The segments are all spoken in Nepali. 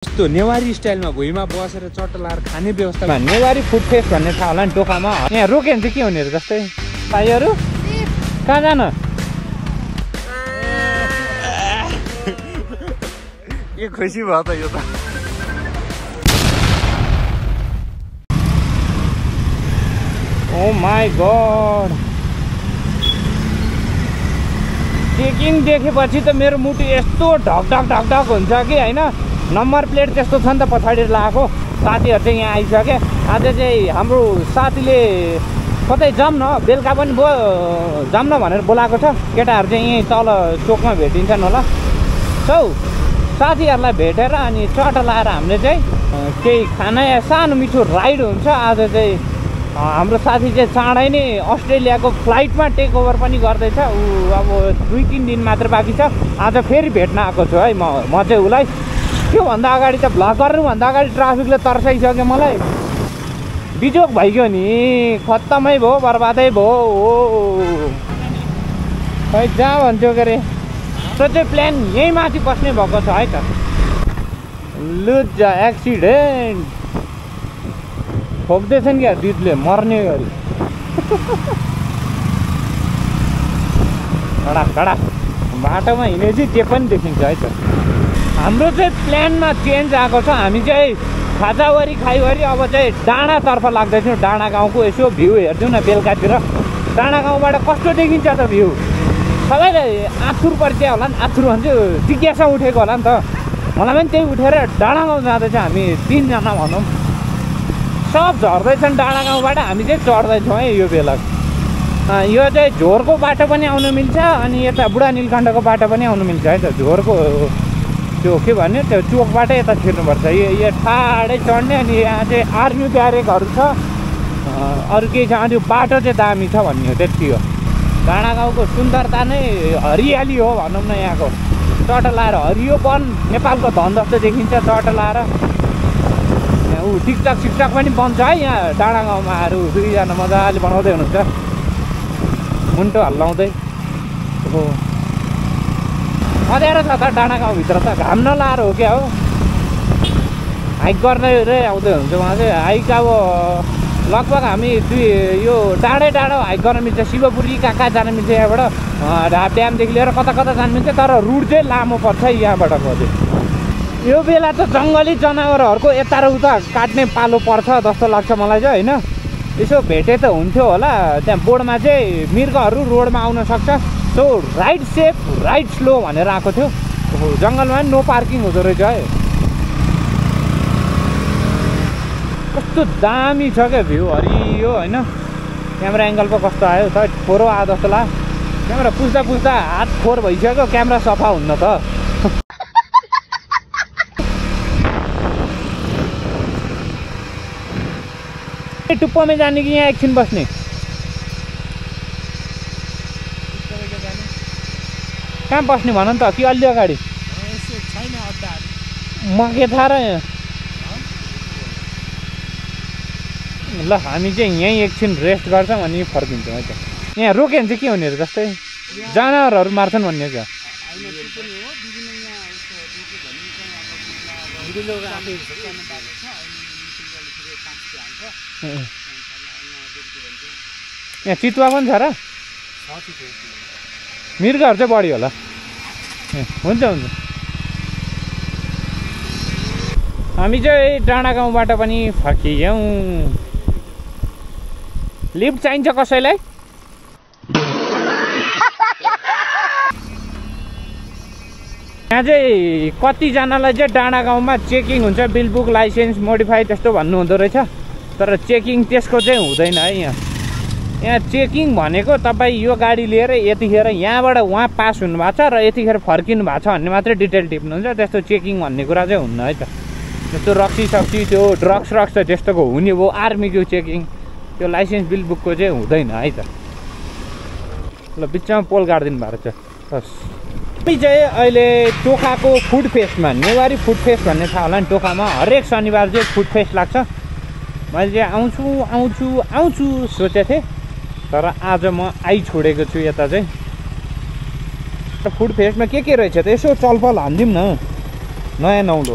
यस्तो नेवारी स्टाइलमा भुइँमा बसेर चट्टा लाएर खाने व्यवस्था नेवारी फुड फेस्ट भन्ने थाहा होला नि टोकामा। यहाँ रोक्यो भने चाहिँ के हुने जस्तै भाइहरू कहाँ जान के खुसी भयो त यो त। ओ माई गॉड चेकिङ देखेपछि त मेरो मुटु यस्तो ढक ढक ढक ढक हुन्छ कि होइन। नम्बर प्लेट त्यस्तो छ नि त पछाडि लगाएको। साथीहरू चाहिँ यहाँ आइसके। आज चाहिँ हाम्रो साथीले कतै जाऊँ न बेलुका पनि जाऊँ न भनेर बोलाएको छ। केटाहरू चाहिँ यहीँ तल चोकमा भेटिन्छन् होला। साथीहरूलाई भेटेर अनि चट्टा लाएर हामीले चाहिँ केही खाना या सानो मिठो राइड हुन्छ। आज चाहिँ हाम्रो साथी चाहिँ चाँडै नै अस्ट्रेलियाको फ्लाइटमा टेक ओभर पनि गर्दैछ। ऊ अब 2-3 दिन मात्र बाँकी छ। आज फेरि भेट्न आएको छु है म चाहिँ उसलाई। त्योभन्दा अगाडि त भ्लग गर्नुभन्दा अगाडि ट्राफिकले तर्साइसक्यो मलाई। बिजोक भइगयो नि खत्तमै भयो बर्बादै भयो। हो खै जहाँ भन्थ्यो के अरे त्यो चाहिँ प्लान यहीँ माथि बस्ने भएको छ है त। लुज एक्सिडेन्ट ठोक्दैछन् क्या दुधले मर्ने गरी। कडा कडा बाटोमा हिँडेपछि जे पनि देखिन्छ है त। हाम्रो चाहिँ प्लानमा चेन्ज आएको छ। हामी चाहिँ खाजावरी खाइवरी अब चाहिँ डाँडातर्फ लाग्दैछौँ। डाँडा गाउँको यसो भ्यू हेर्छौँ न बेलुकातिर। डाँडा गाउँबाट कस्तो देखिन्छ त भ्यू। सबैलाई आथुर परिचय होला नि। आथुर भन्छु जिज्ञासा उठेको होला नि त। मलाई पनि त्यही उठेर डाँडा गाउँ जाँदैछ हामी 3 जना भनौँ। सब झर्दैछन् डाँडा गाउँबाट। हामी चाहिँ चढ्दैछौँ है यो बेला। यो चाहिँ झोरको बाटो पनि आउनु मिल्छ अनि यता बुढा नीलकण्ठको बाटो पनि आउनु मिल्छ है त। झोरको त्यो के भन्यो त्यो चोकबाटै यता छिर्नुपर्छ। यो ठाडै चढ्ने अनि यहाँ चाहिँ आर्मी ब्यारेकहरू छ। अरू केही छ अनि बाटो चाहिँ दामी छ भन्ने हो त्यति हो। डाँडा गाउँको सुन्दरता नै हरियाली हो भनौँ न। यहाँको चट्टा लाएर हरियो वन नेपालको धन जस्तो देखिन्छ चट्टा लाएर। यहाँ ऊ टिकटक सिकटक पनि बन्छ है यहाँ डाँडा गाउँमा। अरू 2जना मजाले बनाउँदै हुनुहुन्छ मुन्टो हल्लाउँदै। हो अँध्यारो छ त डाँडा गाउँभित्र त। घाम नलाएर हो क्या हो। हाइक गर्दै आउँदै हुन्छ उहाँ चाहिँ। हाइक अब लगभग हामी यो टाढै टाढो हाइक गर्न मिल्छ। शिवपुरी कहाँ जान मिल्छ यहाँबाट। ड्यामदेखि लिएर कता कता जानु मिल्छ। तर रुट चाहिँ लामो पर्छ यहाँबाट चाहिँ। यो बेला त जङ्गली जनावरहरूको यता र उता काट्ने पालो पर्छ जस्तो लाग्छ मलाई चाहिँ होइन। यसो भेटे त हुन्थ्यो होला। त्यहाँ बोर्डमा चाहिँ मृगहरू रोडमा आउन सक्छ। So ride safe ride slow भनेर आएको थियो। जङ्गलमा पनि नो पार्किङ हुँदो रहेछ है। कस्तो दामी छ क्या भ्यू हरियो होइन। क्यामेरा एङ्गल पो कस्तो आयो त फोरो आयो जस्तो ला। क्यामेरा पुस्दा पुस्दा हात फोर भइसक्यो। क्यामेरा सफा हुन्न त। टुप्पोमै जाने कि यहाँ एकछिन बस्ने। कहाँ बस्ने भन त कि अलि अगाडि म के थाहा र यहाँ। ल हामी चाहिँ यहीँ एकछिन रेस्ट गर्छौँ अनि फर्किन्छौँ है त। यहाँ रोक्यो भने चाहिँ के हुने जस्तै जनावरहरू मार्छन् भन्ने क्या। यहाँ चितुवा पनि छ र। मृगहरू चाहिँ बढी होला। हुन्छ हुन्छ। हामी चाहिँ डाँडा गाउँबाट पनि फर्कियौँ। लिफ्ट चाहिन्छ कसैलाई? यहाँ चाहिँ कतिजनालाई चाहिँ डाँडा गाउँमा चेकिङ हुन्छ। बिल बुक लाइसेन्स मोडिफाई त्यस्तो भन्नु हुँदो रहेछ। तर चेकिङ त्यसको चाहिँ हुँदैन है। यहाँ चेकिङ भनेको तपाईँ यो गाडी लिएर यतिखेर यहाँबाट वहाँ पास हुनुभएको छ र यतिखेर फर्किनु भएको छ भन्ने मात्रै डिटेल टिप्नुहुन्छ। त्यस्तो चेकिङ भन्ने कुरा चाहिँ हुन्न है त। जस्तो रक्सी सक्सी त्यो ड्रग्स त त्यस्तोको हुने भयो। आर्मीको चेकिङ त्यो लाइसेन्स बिल बुकको चाहिँ हुँदैन है त। ल बिचमा पोल गाडिदिनु भएको छ। हस् चाहिँ अहिले टोकाको फुड फेस्टमा नेवारी फुड फेस्ट भन्ने थाहा होला नि। टोकामा हरेक शनिबार चाहिँ फुड फेस्ट लाग्छ। मैले चाहिँ आउँछु सोचेको थिएँ तर आज म आइछोडेको छु यता चाहिँ। फुड फेस्टमा के रहेछ त यसो चलफल हानिदिउँ न। नयाँ नौलो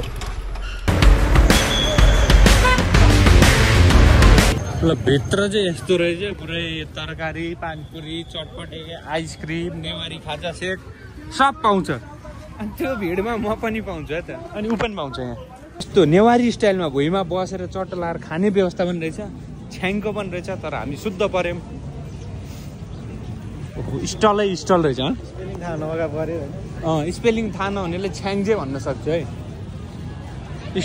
ल भित्र चाहिँ यस्तो रहेछ पुरै तरकारी पानीपुरी चटपटे आइसक्रिम नेवारी खाजा सेट सब पाउँछ अनि त्यो भिडमा म पनि पाउँछु है त अनि ऊ पनि पाउँछ यहाँ यस्तो नेवारी स्टाइलमा भुइँमा बसेर चट्टा लाएर खाने व्यवस्था पनि रहेछ छ्याङको पनि रहेछ तर हामी शुद्ध पर्यौँ स्टलै स्टल रहेछ स्पेलिङ थाहा नहुनेले छ्याङ चाहिँ भन्न सक्छ है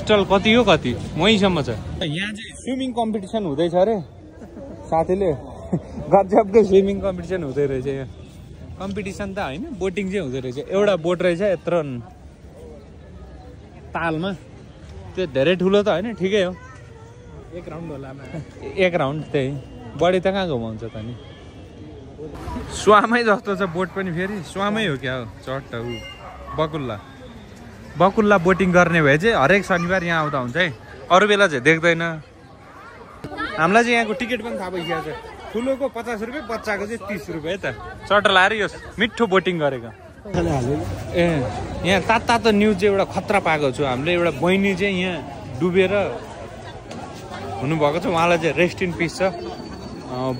स्टल कति हो कति वहीँसम्म छ यहाँ चाहिँ स्विमिङ कम्पिटिसन हुँदैछ अरे साथीले गजबकै स्विमिङ कम्पिटिसन हुँदै रहेछ यहाँ कम्पिटिसन त होइन बोटिङ चाहिँ हुँदो रहेछ एउटा बोट रहेछ यत्रो तालमा त्यो धेरै ठुलो त होइन ठिकै हो एक राउन्ड होला एक राउन्ड त्यही बढी त कहाँ घुमाउँछ त नि स्वामै जस्तो छ बोट पनि फेरि स्वामै हो क्या हो चट्ट ऊ बकुल्ला बोटिङ गर्ने भए चाहिँ हरेक शनिबार यहाँ आउँदा हुन्छ है अरू बेला चाहिँ देख्दैन हामीलाई चाहिँ यहाँको टिकट पनि थाहा भइसकेको छ ठुलोको 50 रुपियाँ बच्चाको चाहिँ 30 रुपियाँ है त चट्टा लाएर यो मिठो बोटिङ गरेको ए यहाँ तातो न्युज चाहिँ एउटा खतरा पाएको छु हामीले एउटा बहिनी चाहिँ यहाँ डुबेर हुनुभएको छ उहाँलाई चाहिँ रेस्ट इन पिस छ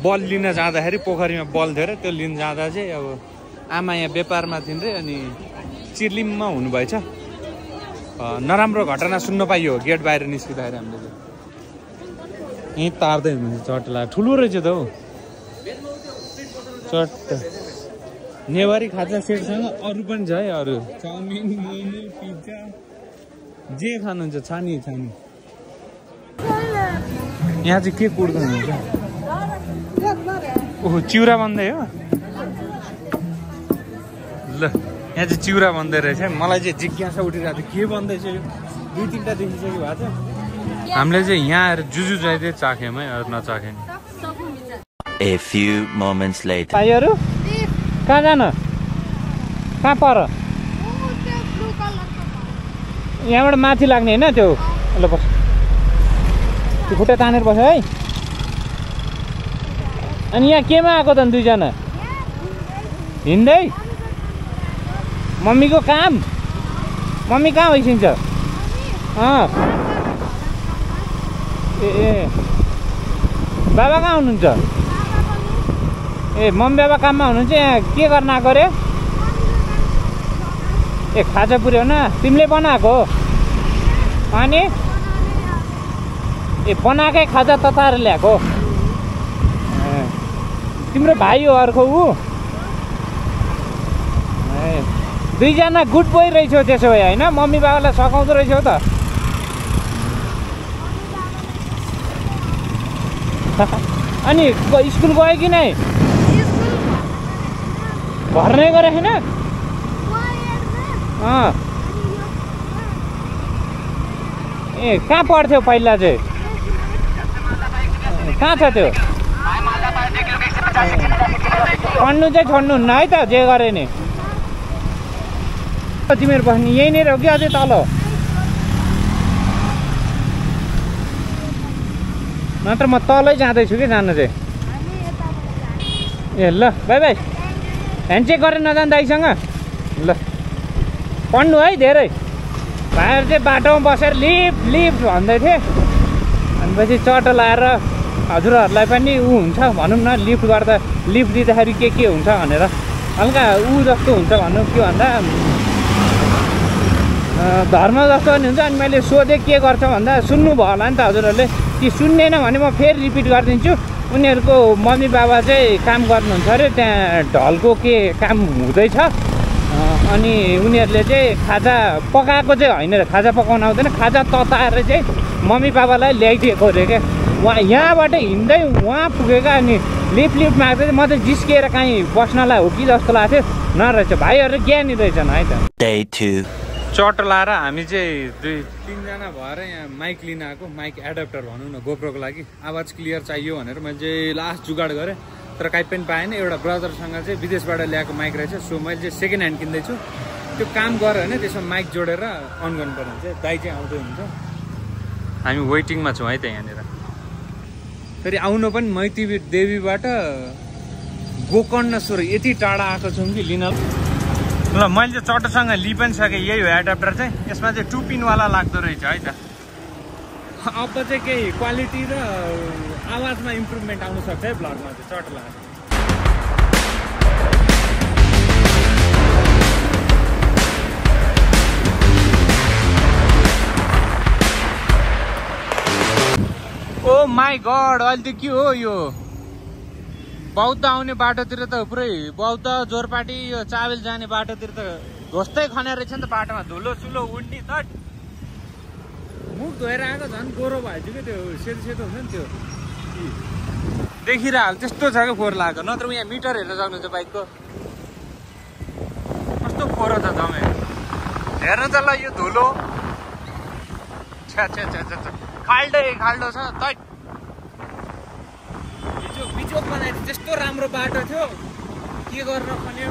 बल लिन जाँदाखेरि पोखरीमा बल थियो र त्यो लिन जाँदा चाहिँ अब आमा यहाँ व्यापारमा थिइन् रे अनि चिर्लिममा हुनुभएछ नराम्रो घटना सुन्न पाइयो गेट बाहिर निस्किँदाखेरि हामीले चाहिँ यहीँ तार्दै हुनुहुन्छ चट्टा ठुलो रहेछ त हौ चट्टा नेवारी खाजा सेटसँग अरू पनि छ है अरू चाउमिन मोमो पिज्जा जे खानुहुन्छ छानी यहाँ चाहिँ के कुट्दै हुनुहुन्छ ओहो चिउरा बन्दै हो ल यहाँ चाहिँ चिउरा बन्दै रहेछ मलाई चाहिँ जिज्ञासा उठिरहेको थियो के बन्दैछ यो 2-3टा देखिसक्यो भएको छ हामीले चाहिँ यहाँ आएर जुजु जाइदिए चाख्यौँ है अरू नचाख्यौँ A few moments later. भाइहरू कहाँ जान कहाँ पर यहाँबाट माथि लाग्ने होइन त्यो ल बस त्यो खुट्टा तानेर बस्यो है अनि यहाँ केमा आएको त दुईजना हिँड्दै मम्मीको काम मम्मी कहाँ भइसिन्छ ए बाबा कहाँ हुनुहुन्छ ए मम्मी बाबा काममा हुनुहुन्छ यहाँ के गर्न आएको रे ए खाजा पुर्याउ न तिमीले बनाएको अनि ए बनाएकै खाजा तताएर ल्याएको तिम्रो भाइ हो अर्को ऊ ए दुईजना गुड बोय रहेछौ त्यसो भए होइन मम्मी बाबालाई सघाउँदो रहेछौ त अनि स्कुल गयो कि नै भर्नै गरे होइन ए कहाँ पढ्थ्यौ पहिला चाहिँ कहाँ छ त्यो पढ्नु चाहिँ छोड्नुहुन्न है त जे गरे नि तिमीहरू बस्ने यहीँनिर हो कि अझै तल नत्र म तलै जाँदैछु कि जानु चाहिँ ए ल बाई बाई ह्यान्डचेक गरेर नजानु दाइसँग ल पढ्नु है धेरै भाइहरू चाहिँ बाटोमा बसेर लिफ्ट भन्दै थिएँ अनि पछि चट्टा लाएर हजुरहरूलाई पनि ऊ हुन्छ भनौँ न लिफ्ट गर्दा लिफ्ट दिँदाखेरि के हुन्छ भनेर हल्का ऊ जस्तो हुन्छ भनौँ के भन्दा धर्म जस्तो पनि हुन्छ अनि मैले सोधेँ के गर्छ भन्दा सुन्नुभयो होला नि त हजुरहरूले कि सुन्नेन भने म फेरि रिपिट गरिदिन्छु उनीहरूको मम्मी बाबा चाहिँ काम गर्नुहुन्छ अरे त्यहाँ ढलको के काम हुँदैछ अनि उनीहरूले चाहिँ खाजा पकाएको चाहिँ होइन खाजा पकाउन आउँदैन खाजा तताएर चाहिँ मम्मी बाबालाई ल्याइदिएको अरे क्या उहाँ यहाँबाट हिँड्दै उहाँ पुगेका अनि लिफ्ट माग्दै म त जिस्किएर काहीँ बस्नलाई हो कि जस्तो लाग्थ्यो नरहेछ भाइहरू ज्ञानी रहेछन् है त चट्टा लाएर हामी चाहिँ 2-3जना भएर यहाँ माइक लिन आएको माइक एडाप्टर भनौँ न गोप्रोको लागि आवाज क्लियर चाहियो भनेर मैले चाहिँ लास्ट जुगाड गरेँ तर काहीँ पनि पाएन एउटा ब्रदरसँग चाहिँ विदेशबाट ल्याएको माइक रहेछ सो मैले चाहिँ सेकेन्ड ह्यान्ड किन्दैछु त्यो काम गऱ्यो भने त्यसमा माइक जोडेर अन गर्नुपर्ने हुन्छ दाइ चाहिँ आउँदै हुन्छ हामी वेटिङमा छौँ है त यहाँनिर फेरि आउनु पनि मैती देवीबाट गोकर्णेश्वर यति टाढा आएको छौँ कि लिन ल मैले चाहिँ चट्टासँग लि पनि सकेँ यही हो एडाप्टर चाहिँ यसमा चाहिँ 2 पिनवाला लाग्दो रहेछ है त अब चाहिँ केही क्वालिटी र आवाजमा इम्प्रुभमेन्ट आउनु सक्छ है ब्लगमा चाहिँ चटला। ओ माई गड अहिले त के हो यो बौद्ध आउने बाटोतिर त पुरै बौद्ध जोरपाटी यो चाबेल जाने बाटोतिर त घोस्तै खने रहेछ नि त बाटोमा धुलो सुलो उड्ने त मुख धोएर आएको झन् गोरो भएछ क्या त्यो सेतो सेतो हुन्छ नि त्यो देखिरहल त्यस्तो छ क्या फोहोर लागेको नत्र यहाँ मिटर हेर्न सक्नुहुन्छ बाइकको कस्तो फोहोर छ जम्मै हेर्नु त ल यो धुलो छ्या छ्या छ्या छ्या खाल्डो छ तै बिचोक बनाएको त्यस्तो राम्रो बाटो थियो के गर्न पनि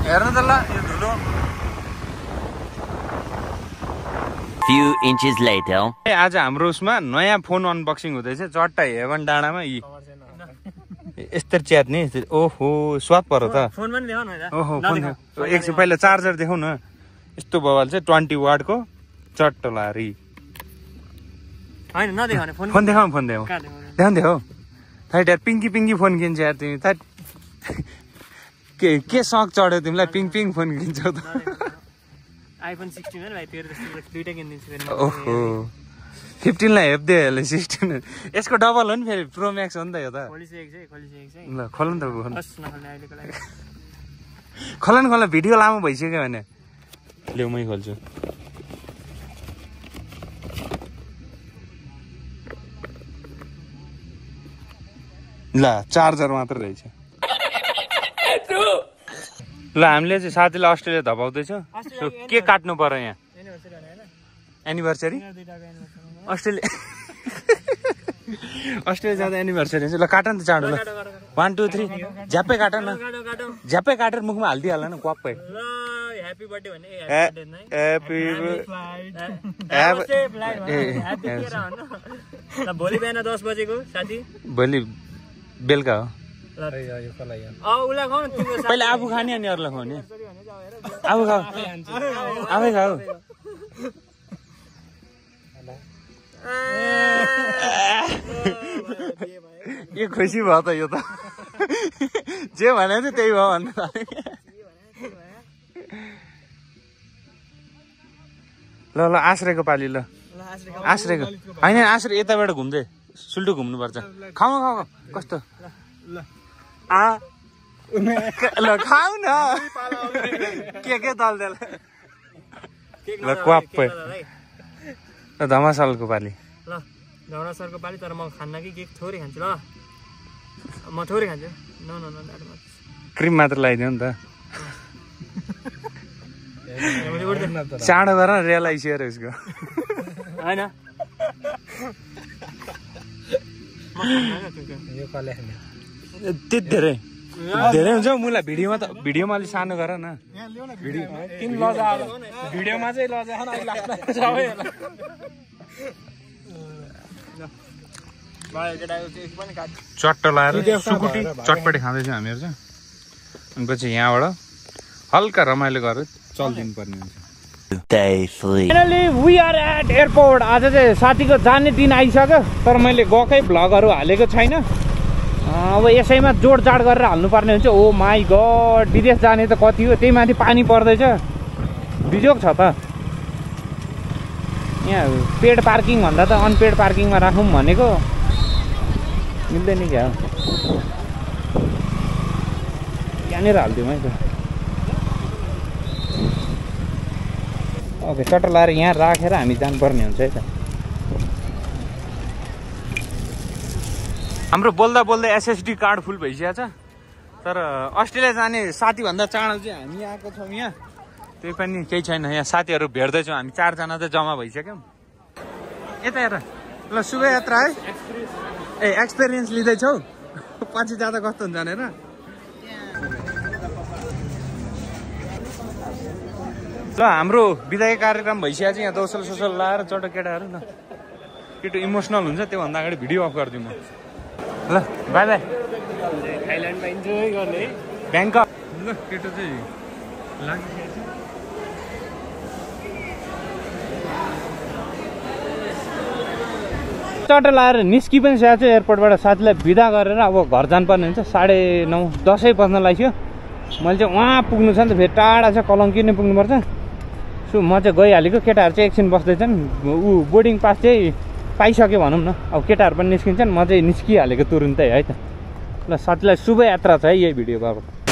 हेर्नु त ल यो धुलो। Few inches later. आज हाम्रो उसमा नयाँ फोन अनबक्सिङ हुँदैछ चट्टा हेभन डाँडामा यी यस्तो च्यात्ने ओहो स्वाद पर्यो त ओहो फोन एकछिन पहिला चार्जर देखाउ न यस्तो बवाल चाहिँ 20 वाटको चट्ट लारी फोन देखाऊ देखाउ थैट यार पिङ्की फोन किन्छ यार तिमी थैट के शक चढ्यो तिमीलाई पिङ फोन किन्छौ त आइफोन 16 हो भाइ तेरो जस्तो दुईटा किनिदिन्छु फेरि ओहो 15 लाई हेप्दे हले 16 यसको डबल हो नि फेरि प्रो म्याक्स हो नि त यो त खोलिसकेको छ ल खोल न त बस नखोल्ने अहिलेको लागि खोल भिडियो लामो भइसक्यो भने ल्याउ मै खोल्छु ल चार्जर मात्र रहेछ ल हामीले चाहिँ साथीलाई अस्ट्रेलिया धपाउँदैछौँ के काट्नु पर्यो यहाँ एनिभर्सरी अस्ट्रेलिया जाँदा एनिभर्सरी ल काट नि त चाँडो ल 1 2 3 झ्याप्पै काट न झ्याप्पै काटेर मुखमा हालिदिइहाल न क्वाप्पै ह्यापी बर्थडे भन्ने भोलि बिहान 10 बजेको साथी भोलि बेलुका हो पहिला आफू खाने अनि अरूलाई खुवाउने आफू खाऊ आफै खाऊ के खुसी भयो त यो त जे भने चाहिँ त्यही भयो भन्नु ल आश्रयको पाली ल आश्रयको होइन आश्रय यताबाट घुम्दै सुल्टो घुम्नुपर्छ खाऊ कस्तो ल खाऊ न के दल ल क्वाप्पै धमासालको पाली ल धमासालको पाली तर म खान्न कि केक थोरै खान्छु ल म थोरै खान्छु नो क्रिम मात्र लगाइदियो नि त चाँडो गर न रेल आइसक्यो उसको होइन त्यति धेरै हुन्छ मुला भिडियोमा अलिक सानो गर न भिडियोमा चाहिँ लजा चट्ट लाएर सुकुटी चटपटी खाँदैछौँ हामीहरू चाहिँ अनि पछि यहाँबाट हल्का रमाइलो गरेर चलिदिनु पर्ने हुन्छ finally we are at airport आज चाहिँ साथीको जाने दिन आइसक्यो तर मैले गएकै भ्लगहरू हालेको छैन अब यसैमा जोडजाड गरेर हाल्नुपर्ने हुन्छ ओ माई गड विदेश जाने त कति हो त्यही माथि पानी पर्दैछ बिजोग छ त यहाँ पेड पार्किङ भन्दा त अनपेड पार्किङमा राखौँ भनेको मिल्दैन क्या यहाँनिर हालिदिउँ है त ओके सटर लाएर यहाँ राखेर हामी जानुपर्ने हुन्छ है त हाम्रो बोल्दा एसएसडी कार्ड फुल भइसकेको छ तर अस्ट्रेलिया जाने साथीभन्दा चाँडो चाहिँ हामी आएको छौँ यहाँ त्यही पनि केही छैन यहाँ साथीहरू भेट्दैछौँ हामी 4 जना चाहिँ जम्मा भइसक्यौँ यता हेर ल शुभ यात्रा है ए एक्सपिरियन्स लिँदैछौ पछि जाँदा कस्तो हुन्छ भनेर ल हाम्रो बिदाई कार्यक्रम भइसकेको छ यहाँ दोस्रो सोसल लाएर चटो केटाहरू ल केटो इमोसनल हुन्छ त्योभन्दा अगाडि भिडियो अफ गरिदिउँ म ल बाई बाई थाइल्यान्डमा इन्जोय गर्ने ब्याङ्कक ल केटो चाहिँ चट्टा लाएर निस्कि पनि सकेको छु एयरपोर्टबाट साथीलाई बिदा गरेर अब घर जानुपर्ने हुन्छ 9:30 10 बज्न लाग्यो मैले चाहिँ वहाँ पुग्नु छ नि त फेरि टाढा छ कलङ्की नै पुग्नुपर्छ सो म चाहिँ गइहालेको केटाहरू चाहिँ एकछिन बस्दैछन् बोर्डिङ पास चाहिँ पाइसक्यो भनौँ न अब केटाहरू पनि निस्किन्छन् म चाहिँ निस्किहालेको तुरुन्तै है त ल साथीलाई शुभ यात्रा छ है यही भिडियोको अब